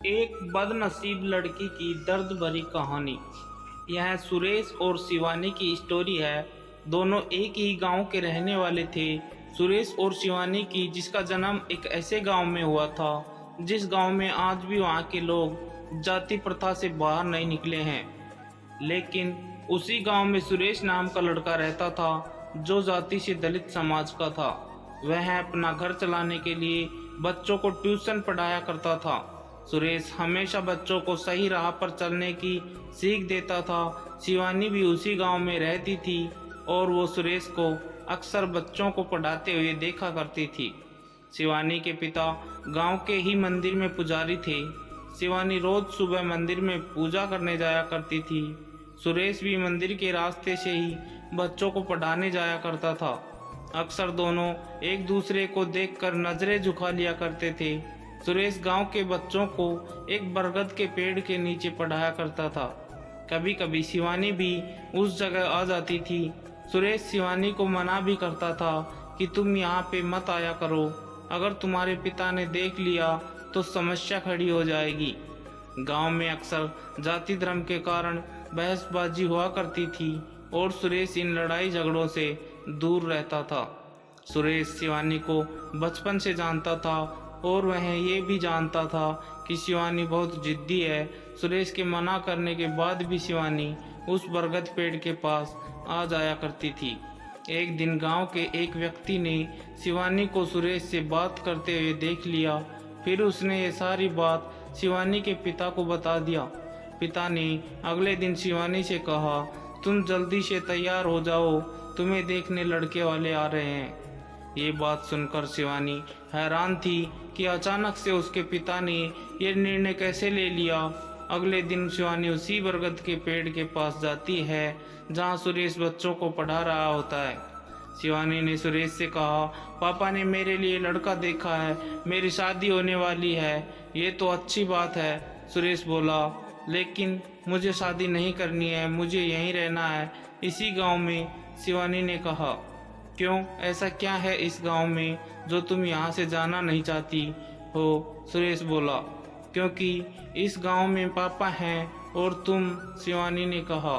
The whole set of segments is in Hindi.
एक बदनसीब लड़की की दर्द भरी कहानी। यह सुरेश और शिवानी की स्टोरी है। दोनों एक ही गांव के रहने वाले थे। सुरेश और शिवानी की जिसका जन्म एक ऐसे गांव में हुआ था जिस गांव में आज भी वहां के लोग जाति प्रथा से बाहर नहीं निकले हैं। लेकिन उसी गांव में सुरेश नाम का लड़का रहता था जो जाति से दलित समाज का था। वह अपना घर चलाने के लिए बच्चों को ट्यूशन पढ़ाया करता था। सुरेश हमेशा बच्चों को सही राह पर चलने की सीख देता था। शिवानी भी उसी गांव में रहती थी और वो सुरेश को अक्सर बच्चों को पढ़ाते हुए देखा करती थी। शिवानी के पिता गांव के ही मंदिर में पुजारी थे। शिवानी रोज सुबह मंदिर में पूजा करने जाया करती थी। सुरेश भी मंदिर के रास्ते से ही बच्चों को पढ़ाने जाया करता था। अक्सर दोनों एक दूसरे को देखकर नजरें झुका लिया करते थे। सुरेश गांव के बच्चों को एक बरगद के पेड़ के नीचे पढ़ाया करता था। कभी कभी शिवानी भी उस जगह आ जाती थी। सुरेश शिवानी को मना भी करता था कि तुम यहाँ पे मत आया करो, अगर तुम्हारे पिता ने देख लिया तो समस्या खड़ी हो जाएगी। गांव में अक्सर जाति धर्म के कारण बहसबाजी हुआ करती थी और सुरेश इन लड़ाई झगड़ों से दूर रहता था। सुरेश शिवानी को बचपन से जानता था और वह ये भी जानता था कि शिवानी बहुत जिद्दी है। सुरेश के मना करने के बाद भी शिवानी उस बरगद पेड़ के पास आ जाया करती थी। एक दिन गांव के एक व्यक्ति ने शिवानी को सुरेश से बात करते हुए देख लिया। फिर उसने ये सारी बात शिवानी के पिता को बता दिया। पिता ने अगले दिन शिवानी से कहा, तुम जल्दी से तैयार हो जाओ, तुम्हें देखने लड़के वाले आ रहे हैं। ये बात सुनकर शिवानी हैरान थी कि अचानक से उसके पिता ने ये निर्णय कैसे ले लिया। अगले दिन शिवानी उसी बरगद के पेड़ के पास जाती है जहां सुरेश बच्चों को पढ़ा रहा होता है। शिवानी ने सुरेश से कहा, पापा ने मेरे लिए लड़का देखा है, मेरी शादी होने वाली है। ये तो अच्छी बात है। सुरेश बोला, लेकिन मुझे शादी नहीं करनी है, मुझे यहीं रहना है, इसी गांव में। शिवानी ने कहा, क्यों, ऐसा क्या है इस गांव में जो तुम यहाँ से जाना नहीं चाहती हो? सुरेश बोला, क्योंकि इस गांव में पापा हैं और तुम। शिवानी ने कहा।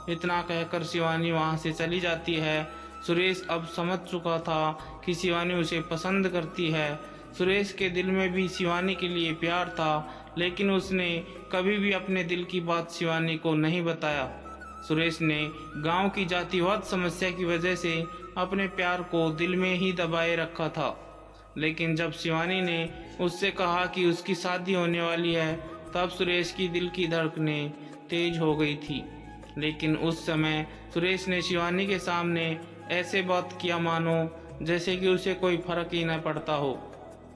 इतना कहकर शिवानी वहाँ से चली जाती है। सुरेश अब समझ चुका था कि शिवानी उसे पसंद करती है। सुरेश के दिल में भी शिवानी के लिए प्यार था, लेकिन उसने कभी भी अपने दिल की बात शिवानी को नहीं बताया। सुरेश ने गांव की जातिवाद समस्या की वजह से अपने प्यार को दिल में ही दबाए रखा था। लेकिन जब शिवानी ने उससे कहा कि उसकी शादी होने वाली है, तब सुरेश की दिल की धड़कनें तेज हो गई थी। लेकिन उस समय सुरेश ने शिवानी के सामने ऐसे बात किया मानो जैसे कि उसे कोई फर्क ही न पड़ता हो।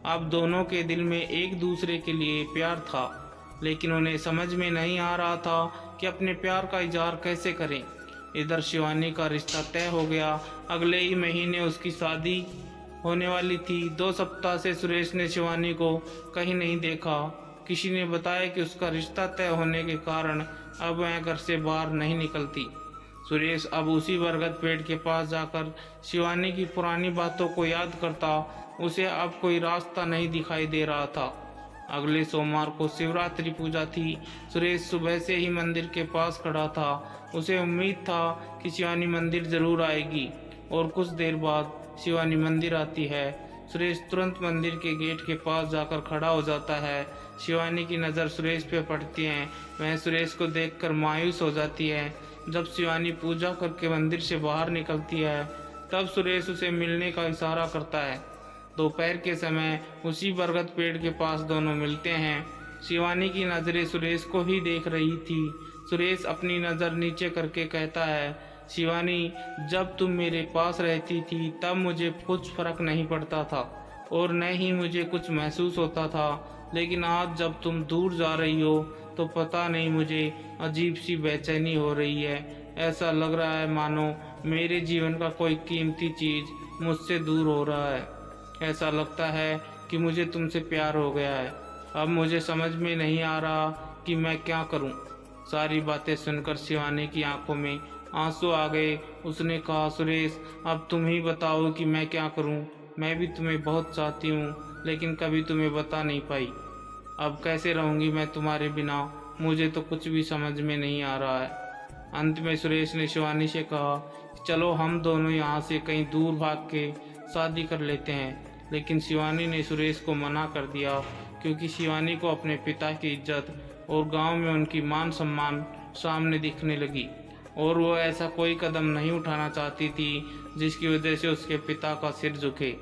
अब दोनों के दिल में एक दूसरे के लिए प्यार था, लेकिन उन्हें समझ में नहीं आ रहा था कि अपने प्यार का इजहार कैसे करें। इधर शिवानी का रिश्ता तय हो गया। अगले ही महीने उसकी शादी होने वाली थी। 2 सप्ताह से सुरेश ने शिवानी को कहीं नहीं देखा। किसी ने बताया कि उसका रिश्ता तय होने के कारण अब वह घर से बाहर नहीं निकलती। सुरेश अब उसी बरगद पेड़ के पास जाकर शिवानी की पुरानी बातों को याद करता। उसे अब कोई रास्ता नहीं दिखाई दे रहा था। अगले सोमवार को शिवरात्रि पूजा थी। सुरेश सुबह से ही मंदिर के पास खड़ा था। उसे उम्मीद था कि शिवानी मंदिर जरूर आएगी और कुछ देर बाद शिवानी मंदिर आती है। सुरेश तुरंत मंदिर के गेट के पास जाकर खड़ा हो जाता है। शिवानी की नज़र सुरेश पे पड़ती है। वह सुरेश को देखकर मायूस हो जाती है। जब शिवानी पूजा करके मंदिर से बाहर निकलती है, तब सुरेश उसे मिलने का इशारा करता है। दोपहर के समय उसी बरगद पेड़ के पास दोनों मिलते हैं। शिवानी की नज़रें सुरेश को ही देख रही थी। सुरेश अपनी नज़र नीचे करके कहता है, शिवानी, जब तुम मेरे पास रहती थी तब मुझे कुछ फर्क नहीं पड़ता था और न ही मुझे कुछ महसूस होता था, लेकिन आज जब तुम दूर जा रही हो तो पता नहीं मुझे अजीब सी बेचैनी हो रही है। ऐसा लग रहा है मानो मेरे जीवन का कोई कीमती चीज़ मुझसे दूर हो रहा है। ऐसा लगता है कि मुझे तुमसे प्यार हो गया है। अब मुझे समझ में नहीं आ रहा कि मैं क्या करूं। सारी बातें सुनकर शिवानी की आंखों में आंसू आ गए। उसने कहा, सुरेश, अब तुम ही बताओ कि मैं क्या करूं। मैं भी तुम्हें बहुत चाहती हूं, लेकिन कभी तुम्हें बता नहीं पाई। अब कैसे रहूँगी मैं तुम्हारे बिना, मुझे तो कुछ भी समझ में नहीं आ रहा है। अंत में सुरेश ने शिवानी से कहा, चलो हम दोनों यहाँ से कहीं दूर भाग के शादी कर लेते हैं। लेकिन शिवानी ने सुरेश को मना कर दिया, क्योंकि शिवानी को अपने पिता की इज्जत और गांव में उनकी मान सम्मान सामने दिखने लगी, और वो ऐसा कोई कदम नहीं उठाना चाहती थी जिसकी वजह से उसके पिता का सिर झुके।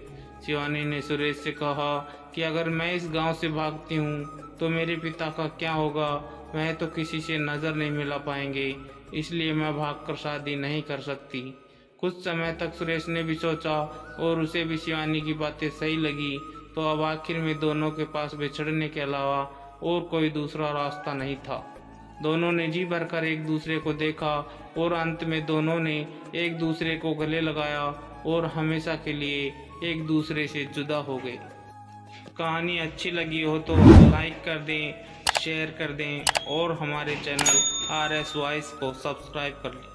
शिवानी ने सुरेश से कहा कि अगर मैं इस गांव से भागती हूँ तो मेरे पिता का क्या होगा, वह तो किसी से नज़र नहीं मिला पाएंगे, इसलिए मैं भागकर शादी नहीं कर सकती। कुछ समय तक सुरेश ने भी सोचा और उसे भी शिवानी की बातें सही लगी, तो अब आखिर में दोनों के पास बिछड़ने के अलावा और कोई दूसरा रास्ता नहीं था। दोनों ने जी भरकर एक दूसरे को देखा और अंत में दोनों ने एक दूसरे को गले लगाया और हमेशा के लिए एक दूसरे से जुदा हो गए। कहानी अच्छी लगी हो तो लाइक कर दें, शेयर कर दें और हमारे चैनल RS वॉइस को सब्सक्राइब कर लें।